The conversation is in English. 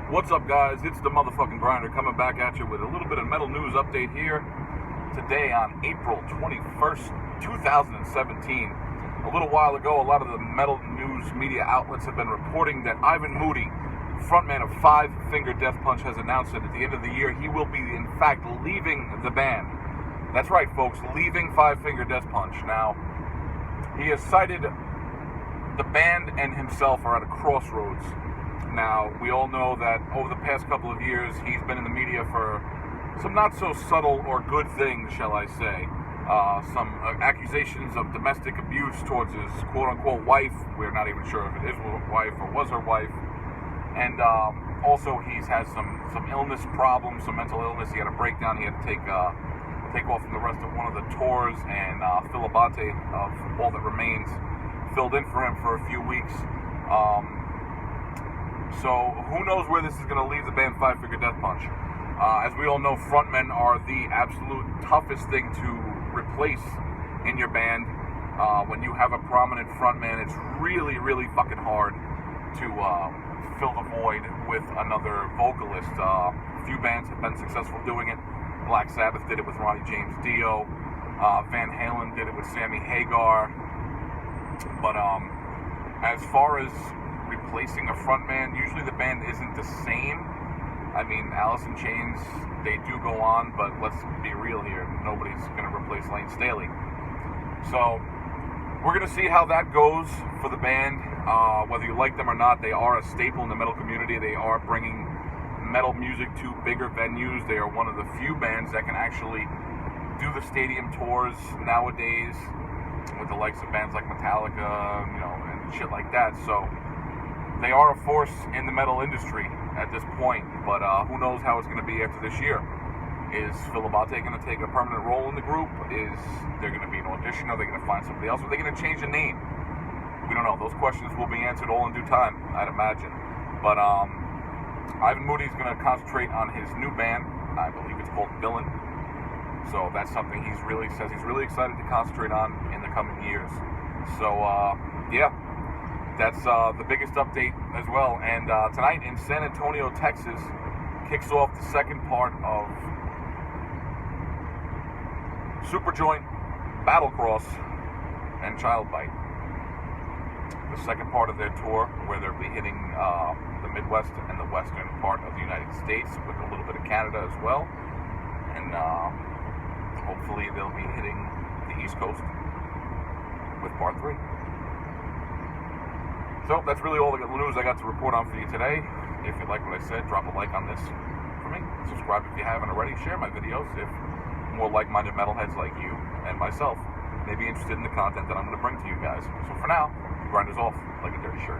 What's up, guys? It's the motherfucking Grinder coming back at you with a little bit of metal news update here today on April 21st, 2017. A little while ago, a lot of the metal news media outlets have been reporting that Ivan Moody, frontman of Five Finger Death Punch, has announced that at the end of the year he will be, in fact, leaving the band. That's right, folks, leaving Five Finger Death Punch. Now, he has cited the band and himself are at a crossroads. Now, we all know that over the past couple of years, he's been in the media for some not so subtle or good things, shall I say. Some accusations of domestic abuse towards his quote-unquote wife. We're not even sure if it is his wife or was her wife. And also, he's had some illness problems, some mental illness. He had a breakdown. He had to take off from the rest of one of the tours, and Phil Abate of All That Remains filled in for him for a few weeks. So who knows where this is going to leave the band Five Finger Death Punch. As we all know, frontmen are the absolute toughest thing to replace in your band. When you have a prominent frontman, it's really, really fucking hard to fill the void with another vocalist. A few bands have been successful doing it. Black Sabbath did it with Ronnie James Dio. Van Halen did it with Sammy Hagar. But as far as replacing a frontman, usually the band isn't the same. I mean, Alice in Chains, they do go on, but let's be real here. Nobody's going to replace Lane Staley. So we're going to see how that goes for the band. Whether you like them or not, they are a staple in the metal community. They are bringing metal music to bigger venues. They are one of the few bands that can actually do the stadium tours nowadays, with the likes of bands like Metallica, and shit like that. So they are a force in the metal industry at this point, but who knows how it's going to be after this year. Is Phil Abate going to take a permanent role in the group? Is there going to be an audition? Are they going to find somebody else? Are they going to change the name? We don't know. Those questions will be answered all in due time, I'd imagine. But Ivan Moody is going to concentrate on his new band. I believe it's called Villain. So that's something he's really excited to concentrate on in the coming years. So yeah. That's the biggest update as well. And tonight in San Antonio, Texas, kicks off the second part of Superjoint, Battlecross, and Child Bite. The second part of their tour, where they'll be hitting the Midwest and the western part of the United States, with a little bit of Canada as well. And hopefully they'll be hitting the East Coast with part 3. So that's really all the news I got to report on for you today. If you like what I said, drop a like on this for me. Subscribe if you haven't already. Share my videos if more like-minded metalheads like you and myself may be interested in the content that I'm going to bring to you guys. So for now, Grinder's off like a dirty shirt.